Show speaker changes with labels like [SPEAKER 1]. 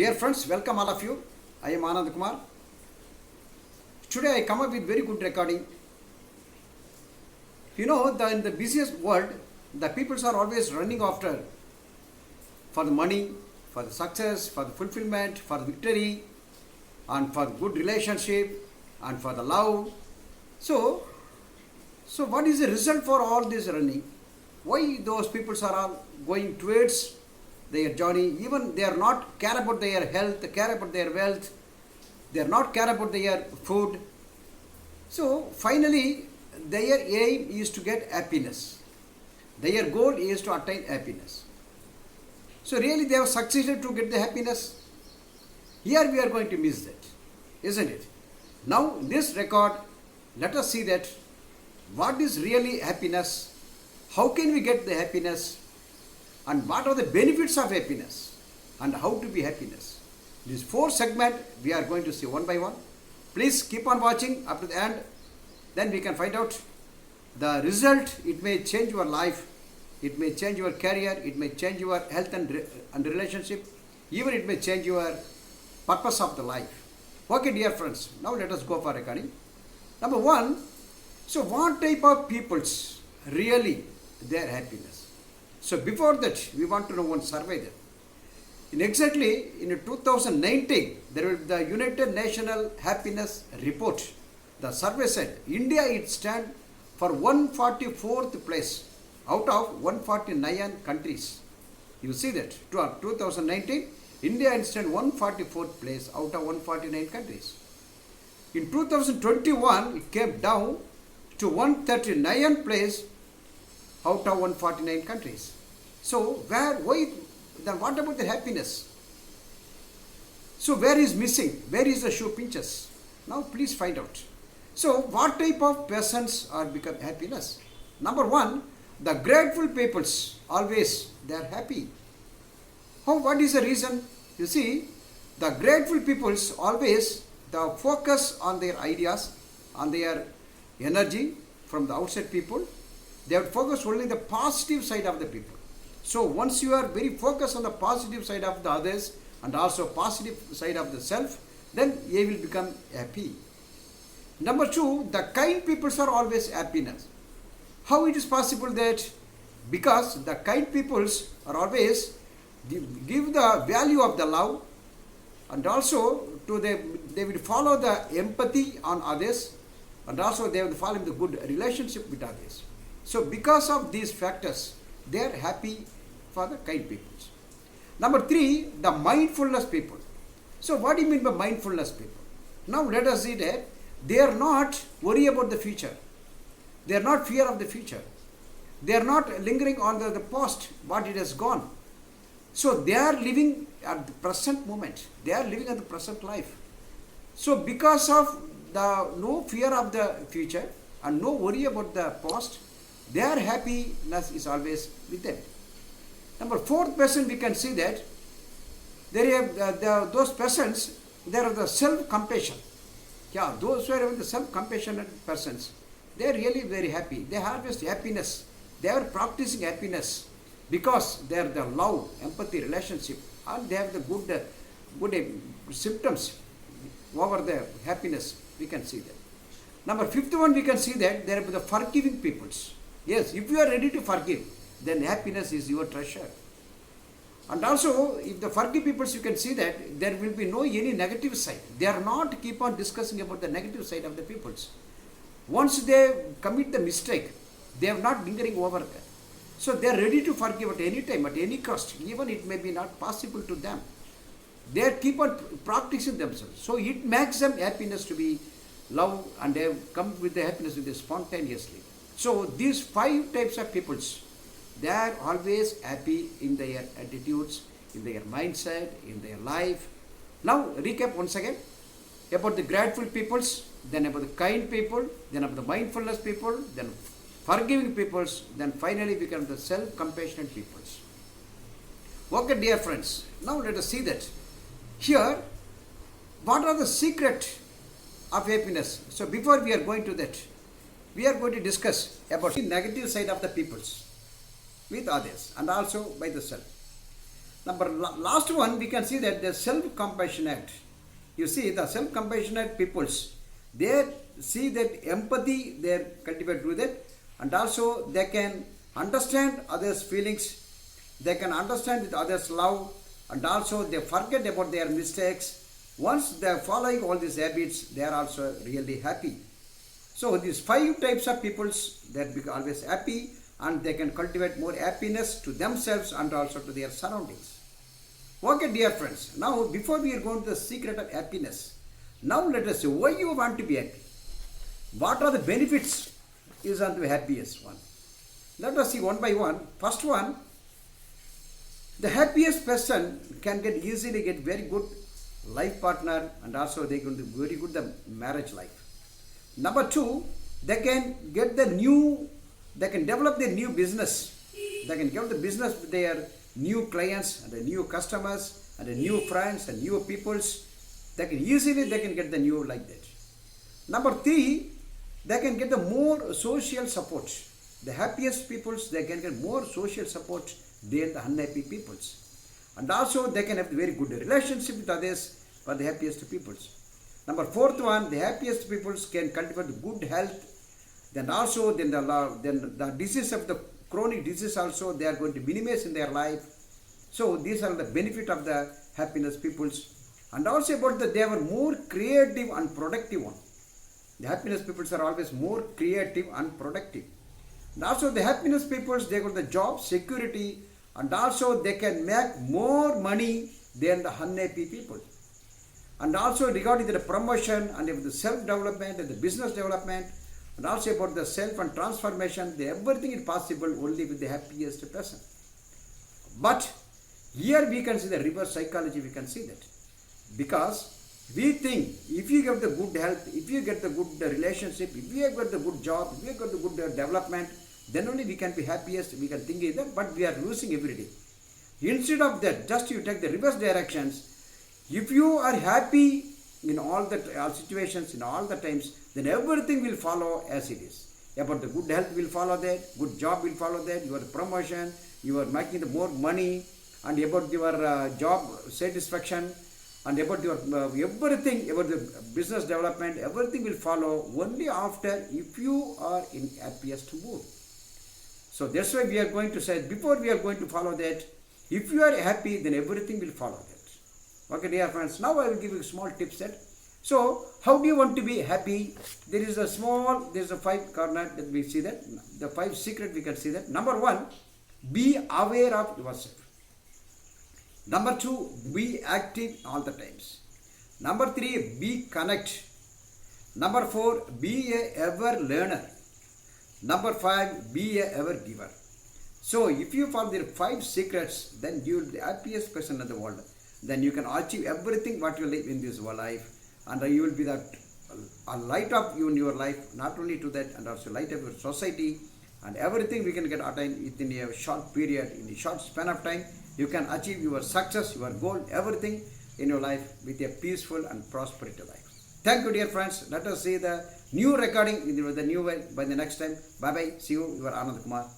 [SPEAKER 1] Dear friends, welcome all of you. I am Anand Kumar. Today I come up with very good recording. In the busiest world, the peoples are always running after for the money, for the success, for the fulfillment, for the victory, and for good relationship, and for the love. So what is the result for all this running? Why those peoples are all going towards their journey? Even they are not care about their health, care about their wealth, they are not care about their food. So finally, their aim is to get happiness. Their goal is to attain happiness. So really they have succeeded to get the happiness. Here we are going to miss that, isn't it? Now this record, let us see that what is really happiness, how can we get the happiness, and what are the benefits of happiness, and how to be happiness. These four segments we are going to see one by one. Please keep on watching up to the end. Then we can find out the result. It may change your life, it may change your career, it may change your health and relationship, even it may change your purpose of the life. Okay, dear friends, now let us go for recording. Number one, so what type of peoples really their happiness? So before that, we want to know one survey there. In 2019, there will be the United National Happiness Report. The survey said India it stand for 144th place out of 149 countries. You see that 2019, India it stand 144th place out of 149 countries. In 2021, it came down to 139th place out of 149 countries. So why then what about the happiness? So where is missing? Where is the shoe pinches? Now please find out. So what type of persons are become happiness? Number one, the grateful peoples always they are happy. What is the reason? You see, the grateful peoples always the focus on their ideas, on their energy from the outside people. They have focused only the positive side of the people. So once you are very focused on the positive side of the others and also positive side of the self, then you will become happy. Number two, the kind peoples are always happiness. How it is possible that? Because the kind peoples are always give the value of the love, and also they will follow the empathy on others, and also they will follow the good relationship with others. So because of these factors, they are happy for the kind peoples. Number three, the mindfulness people. So what do you mean by mindfulness people? Now let us see that they are not worry about the future. They are not fear of the future. They are not lingering on the past, what it has gone. So they are living at the present moment. They are living at the present life. So because of the no fear of the future and no worry about the past, their happiness is always with them. Number fourth person, we can see that there have those persons, there are the self-compassion. Yeah, those who are the self-compassionate persons, they are really very happy. They harvest happiness. They are practicing happiness because they are the love, empathy, relationship, and they have the good symptoms over the happiness. We can see that. Number fifth one, we can see that there are the forgiving peoples. Yes, if you are ready to forgive, then happiness is your treasure. And also, if the forgive peoples, you can see that there will be no any negative side. They are not keep on discussing about the negative side of the peoples. Once they commit the mistake, they are not lingering over that. So they are ready to forgive at any time, at any cost, even it may be not possible to them. They keep on practicing themselves. So it makes them happiness to be love, and they come with the happiness with the spontaneously. So these five types of peoples, they are always happy in their attitudes, in their mindset, in their life. Now recap once again about the grateful peoples, then about the kind people, then about the mindfulness people, then forgiving peoples, then finally become the self-compassionate peoples. Okay, dear friends, now let us see that. Here, what are the secret of happiness? So before we are going to that, we are going to discuss about the negative side of the peoples with others and also by the self. Last one, we can see that the self-compassionate. You see, the self-compassionate peoples, they see that empathy, they cultivate with it, and also they can understand others' feelings, they can understand with others' love, and also they forget about their mistakes. Once they are following all these habits, they are also really happy. So these 5 types of peoples that become always happy, and they can cultivate more happiness to themselves and also to their surroundings. Okay, dear friends, now before we are going to the secret of happiness, now let us see why you want to be happy. What are the benefits is on the happiest one? Let us see one by one. First one, the happiest person can easily get very good life partner, and also they can do very good the marriage life. Number 2, they can get they can develop their new business. They can get the business with their new clients and the new customers and the new friends and new peoples. They can get the new like that. Number 3, they can get the more social support. The happiest peoples, they can get more social support than the unhappy peoples. And also they can have very good relationship with others for the happiest peoples. Number 4th one, the happiest peoples can cultivate good health. Then also the disease of the chronic disease also they are going to minimize in their life. So these are the benefit of the happiness peoples. And also about that they were more creative and productive one. The happiness peoples are always more creative and productive. And also the happiness peoples, they got the job security, and also they can make more money than the unhappy people. And also regarding the promotion and the self-development and the business development, and also about the self and transformation, everything is possible only with the happiest person. But here we can see the reverse psychology, we can see that. Because we think if you get the good health, if you get the good relationship, if you get the good job, if you get the good development, then only we can be happiest, we can think either, but we are losing every day. Instead of that, just you take the reverse directions. If you are happy in all the situations, in all the times, then everything will follow as it is. About the good health will follow that, good job will follow that, your promotion, you are making the more money, and about your job satisfaction, and about your everything, about the business development, everything will follow only after if you are in happiest mood. So that's why we are going to say, before we are going to follow that, if you are happy, then everything will follow that. Okay, dear friends, now I will give you a small tip set. So, how do you want to be happy? There is a 5 corner that we see that. The 5 secret we can see that. Number 1, be aware of yourself. Number 2, be active all the times. Number 3, be connect. Number 4, be a ever learner. Number 5, be a ever giver. So if you follow the 5 secrets, then you will be the happiest person in the world. Then you can achieve everything what you live in this life, and you will be a light up in your life, not only to that, and also light up your society, and everything we can get attained within a short period, in a short span of time. You can achieve your success, your goal, everything in your life with a peaceful and prosperity life. Thank you, dear friends. Let us see the new recording in the new way by the next time. Bye bye. See you, your Anand Kumar.